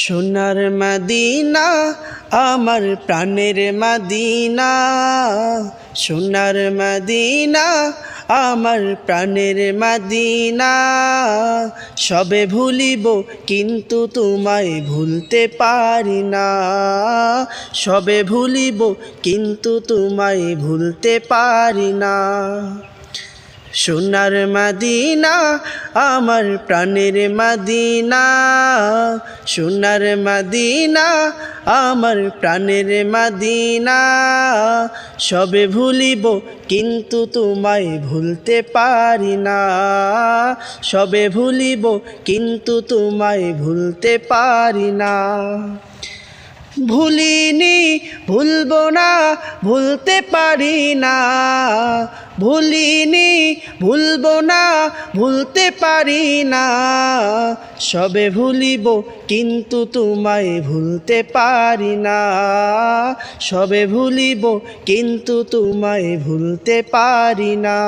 সোনার মদিনা আমার প্রাণের মদিনা, সোনার মদিনা আমার প্রাণের মদিনা। সবে ভুলিব কিন্তু তোমায় ভুলতে পারি না, সবে ভুলিব কিন্তু তোমায় ভুলতে পারি না। সোনার মদিনা আমার প্রাণের মদিনা, সোনার মদিনা আমার প্রাণের মদিনা। সবে ভুলিব কিন্তু তোমায় ভুলতে পারি না, সবে ভুলিব কিন্তু তোমায় ভুলতে পারি না। ভুলিনি ভুলব না ভুলতে পারি না, ভুলিনি ভুলব না ভুলতে পারি না। সবে ভুলিব কিন্তু তোমায় ভুলতে পারি না, সবে ভুলিব কিন্তু তোমায় ভুলতে পারি না।